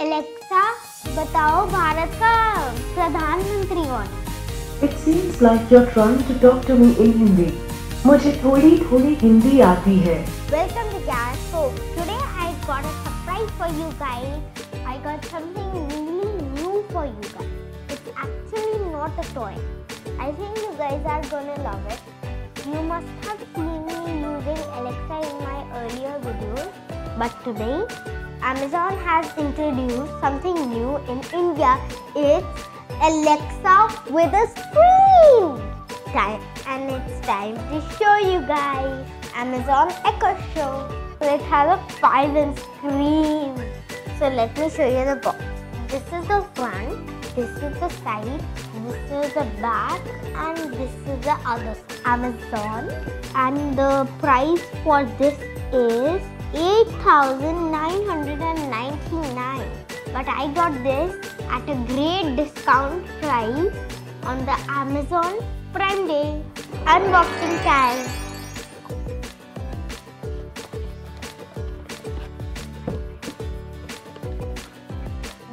Alexa बताओ भारत का प्रधानमंत्री कौन है? It seems like you're trying to talk to me in Hindi. मुझे थोड़ी थोड़ी हिंदी आती है. Welcome to Kyrascope. Today I got a surprise for you guys. I got something really new for you guys. It's actually not a toy. I think you guys are gonna love it. You must have seen me using Alexa in my earlier videos, but today Amazon has introduced something new in India. It's Alexa with a screen. And it's time to show you guys Amazon Echo Show. So it has a 5-inch screen. So let me show you the box. This is the front, this is the side, this is the back, and this is the other side. Amazon, and the price for this is 8,999. But I got this at a great discount price on the Amazon Prime Day. Unboxing time.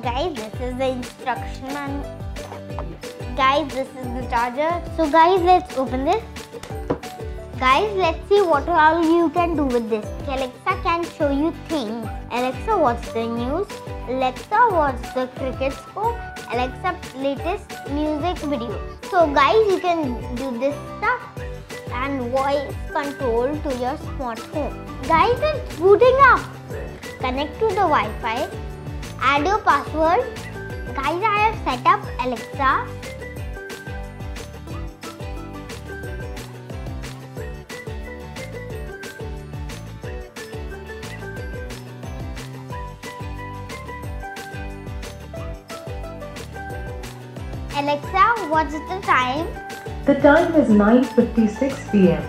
Guys, this is the instruction manual. Guys, this is the charger. So guys, let's open this. Guys, let's see what all you can do with this. Alexa can show you things. Alexa, what's the news? Alexa, what's the Kyrascope? Alexa, latest music video. So guys, you can do this stuff and voice control to your smartphone. Guys, it's booting up. Connect to the Wi-Fi. Add your password. Guys, I have set up Alexa. Alexa, what's the time? The time is 9:56 p.m.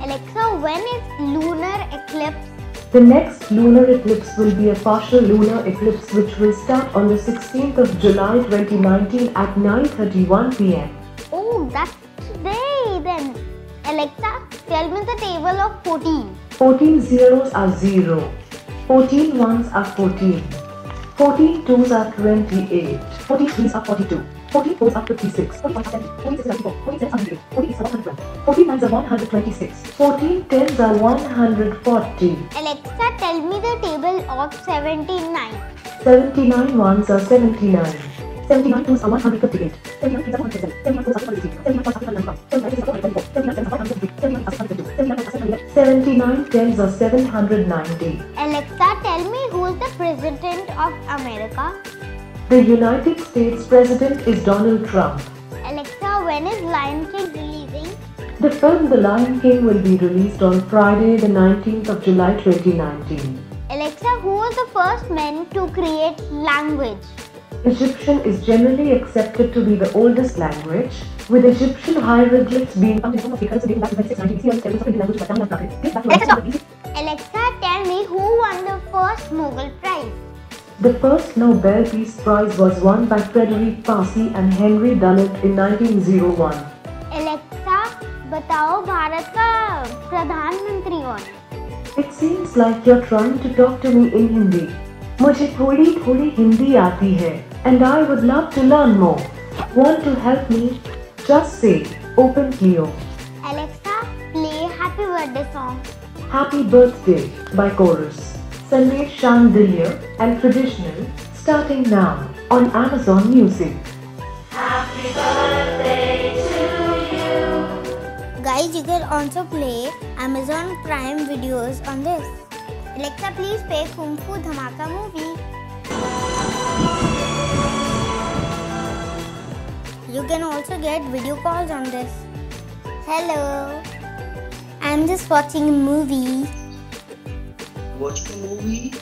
Alexa, when is lunar eclipse? The next lunar eclipse will be a partial lunar eclipse which will start on the 16th of July 2019 at 9:31 p.m. Oh, that's today then. Alexa, tell me the table of 14. 14 zeros are 0. 14 ones are 14. 14 twos are 28. 14 threes are 42. 14 fours are 56. 45 are 70. 46 are 54. 47 are 100. 48 are 112. 14 nines are 126. 14 tens are 140. Alexa, tell me the table of 79. 79 ones are 79. 79 twos are 158. 79 threes are 107. 79 fours are 103. 79 fives are 195. 79 sixes are 424. 79 sevens are 503. 79 eights are 722. 79 are 711. 79 tens are 790. Alexa, tell me who is the president of America? The United States President is Donald Trump. Alexa, when is Lion King releasing? The film The Lion King will be released on Friday, the 19th of July 2019. Alexa, who was the first man to create language? Egyptian is generally accepted to be the oldest language, with Egyptian hieroglyphs being found in some of the dating back to 2690 Alexa, tell me who won the first Nobel Prize? The first Nobel Peace Prize was won by Frederick Passy and Henry Dunant in 1901. Alexa, बताओ भारत का प्रधानमंत्री कौन है? It seems like you're trying to talk to me in Hindi. मुझे थोड़ी थोड़ी हिंदी आती है, and I would love to learn more. Want to help me? Just say, Open Clio. Alexa, play Happy Birthday song. Happy Birthday by Chorus. Sunday Chandelier and Traditional, starting now on Amazon Music. Happy birthday to you. Guys, you can also play Amazon Prime videos on this. Alexa, please play Kung Fu Dhamaka movie. You can also get video calls on this. Hello, I'm just watching a movie. Watching a movie?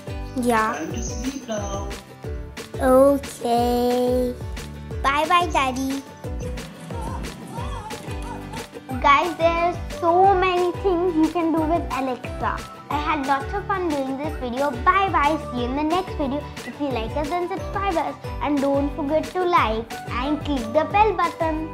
Yeah. Time to sleep now. Okay. Bye bye, Daddy. Guys, there's so many things you can do with Alexa. I had lots of fun doing this video. Bye bye. See you in the next video. If you like us, then subscribe us. And don't forget to like and click the bell button.